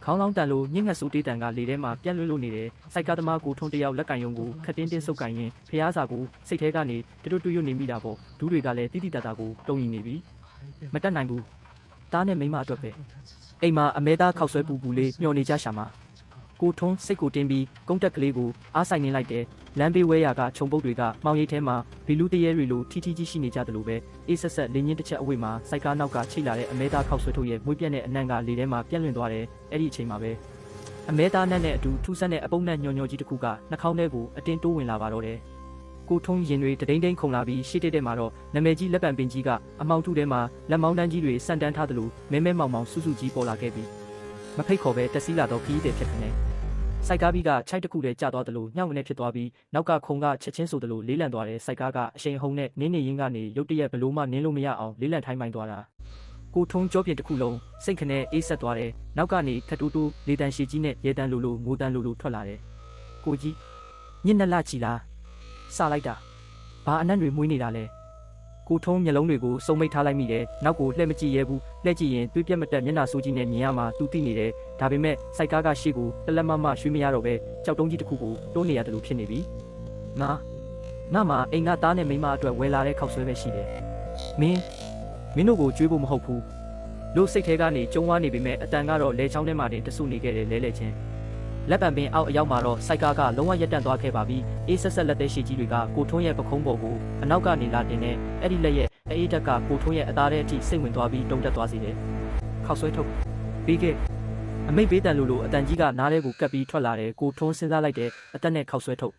ခေါင်းလောင်းတန်လိုညှင်းငတ်ဆိုးတေးတန်ကလေထဲမှာပြန့်လွင့်လို့နေတဲ့စိုက်ကားသမားကိုထွန်းတယောက်လက်ကန်ယုံကိုခက်တင်းတင်းဆုပ်ကန်ရင်ဖျားစာကိုစိတ်ထဲကနေတွတ်တွတ်ရွနေမိတာပေါ့ဒူးတွေကလည်းတိတိတတာကိုတုံရင်နေပြီမတက်နိုင်ဘူးတားနဲ့မိမအတွက်ပဲအိမ်မှာအမဲသားခောက်ဆွဲပူပူလေးမျောနေကြရှာမှာကိုထွန်းစိတ်ကိုတင်းပြီးကုန်းတက်ကလေးကိုအားဆိုင်နေလိုက်တယ်လမ်းဘေးဝဲရာကခြုံပုတ်တွေကမှောင်ရိပ်ထဲမှာဘီလူတရဲတွေလိုထီထီကြီးရှိနေကြတယ်လို့ပဲအေးဆက်ဆက်လင်းချင်းတစ်ချက်အဝိမှာစိုက်ကားနောက်ကချိတ်လာတဲ့အမဲသားခောက်ဆွဲထုတ်ရဲ့မွေးပြက်တဲ့အနံ့ကလေထဲမှာပြန့်လွင့်သွားတယ်အဲ့ဒီအချိန်မှာပဲအမဲသားနတ်နဲ့အတူထူးဆန်းတဲ့အပုံနဲ့ညော်ညော်ကြီးတစ်ခုကနှာခေါင်းထဲကိုအတင်းတိုးဝင်လာပါတော့တယ်ကိုထုံးရင်တွေတိန်တိန်ခုန်လာပြီးရှေ့တက်မှာတော့နမဲကြီးလက်ပံပင်ကြီးကအမောင်ထုထဲမှာလက်မောင်းတန်းကြီးတွေစန့်တန်းထားသလိုမဲမဲမောင်မောင်ဆူဆူကြီးပေါ်လာခဲ့ပြီးမဖိတ်ခေါ်ပဲတက်စီးလာတော့ခီးတဲ့ဖြစ်နေစိုက်ကားပြီးကခြိုက်တစ်ခုတည်းကျသွားသလိုညှောင်ကနေဖြစ်သွားပြီးနောက်ကခုံကချက်ချင်းဆိုသလိုလေးလံသွားတဲ့စိုက်ကားကအရှိန်ဟုန်နဲ့နင်းနေရင်းကနေရုတ်တရက်ဘလို့မှနင်းလို့မရအောင်လေးလံထိုင်းမိုင်းသွားတာကိုထုံးကြောပြင်တစ်ခုလုံးစိတ်ခနဲ့အေးဆက်သွားတယ်နောက်ကနေထတူတူလေတန်ရှည်ကြီးနဲ့ရေတန်လိုလိုငိုတန်လိုလိုထွက်လာတယ်ကိုကြီးညစ်နက်လာချီလားစလိုက်တာဘာအနံ့တွေမွေးနေတာလဲကိုထုံးမျက်လုံးတွေကိုစုံမိတ်ထားလိုက်မိတယ်နောက်ကိုလှည့်မကြည့်ရဲဘူးလှည့်ကြည့်ရင်တွေးပြက်မတက်မျက်နှာဆိုးကြီးနဲ့မြင်ရမှာသူသိနေတယ်ဒါပေမဲ့စိုက်ကားကရှေ့ကိုတလက်မမရွှေ့မရတော့ပဲကြောက်တုံးကြီးတစ်ခုကိုတိုးနေရတယ်လို့ဖြစ်နေပြီငါမှာအိမ်ကသားနဲ့မိမအတွက်ဝယ်လာတဲ့ခောက်ဆွဲပဲရှိတယ်မင်းတို့ကိုကြွေးဖို့မဟုတ်ဘူးလို့စိတ်ထဲကနေကြုံဝါနေပေမဲ့အတန်ကတော့လဲချောင်းထဲမှာတင်တဆုနေခဲ့တယ်လဲချင်းလက်ပံပင်အောက်အရောက်မှာတော့စိုက်ကားကလုံးဝရက်တန့်သွားခဲ့ပါပြီအေးဆက်ဆက်လက်သေးရှိကြီးတွေကကိုထွန်းရဲ့ပခုံးပေါ်ကိုအနောက်ကနေလာတင်တဲ့အဲ့ဒီလက်ရဲ့အေးတက်ကကိုထွန်းရဲ့အသားထဲအထိစိတ်ဝင်သွားပြီးတုံတက်သွားစေတယ်ခောက်ဆွဲထုတ်ပြီးခဲ့အမိတ်ပေးတန်လိုအတန်ကြီးကနားထဲကိုကပ်ပြီးထွက်လာတယ်ကိုထွန်းစဉ်းစားလိုက်တဲ့အသက်နဲ့ခောက်ဆွဲထုတ်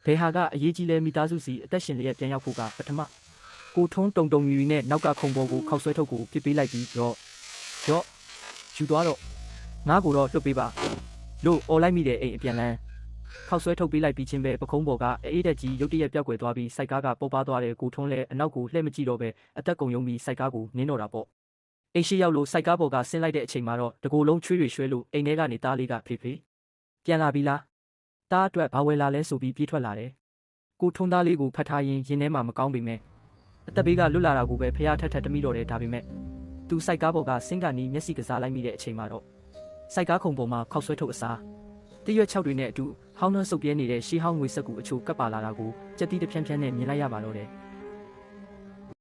ဘယ်ဟာကအရေးကြီးလဲမိသားစုစီအသက်ရှင်လျက်ပြန်ရောက်ဖို့ကပထမကိုထွန်းတုံမြူနဲ့နောက်ကခုံပေါ်ကိုခောက်ဆွဲထုတ်ကိုပြစ်ပေးလိုက်ပြီးရော့ယူသွားတော့ငါ့ကိုတော့လွတ်ပေးပါလို့អော်လိုက်မိတဲ့အိမ်အပြန်လန်းခောက်ဆွဲထုတ်ပေးလိုက်ပြီးချင်းပဲပခုံးပေါ်ကအေးတက်ကြီးရုတ်တရက်ပြောက်ကွယ်သွားပြီးစိုက်ကားကပုတ်ပါသွားတဲ့ကိုထွန်းလည်းအနောက်ကိုလှည့်မကြည့်တော့ပဲအသက်ကုန်ယုံပြီးစိုက်ကားကိုနင်းတော့တာပေါ့အိမ်ရှိရောက်လို့စိုက်ကားပေါ်ကဆင်းလိုက်တဲ့အချိန်မှာတော့တကိုယ်လုံးချွေးရွှဲလို့အိမ်ထဲကနေသားလေးကဖေပြန်လာပြီလားတားအတွက်ဘာဝယ်လာလဲဆိုပြီးပြေးထွက်လာတယ်ကိုထွန်းသားလေးကိုဖတ်ထားရင်ရင်ထဲမှာမကောင်းပေမဲ့အသက်ဘေးကလွတ်လာတာကိုပဲဖះထက်တမိတော့တယ်ဒါပေမဲ့သူစိုက်ကားပေါ်ကဆင်းကနေမျက်စိကစားလိုက်မိတဲ့အချိန်မှာတော့စိုက်ကားခုံပေါ်မှာခောက်ဆွဲထုတ်အစားတရွက်6တွေနဲ့အတူဟောင်းနှဆုပ်ပြဲနေတဲ့ရှေးဟောင်းငွေဆက်ကူအချို့ကပ်ပါလာတာကိုကြက်တီးတစ်ဖြန်းဖြန်းနဲ့မြင်လိုက်ရပါတော့တယ်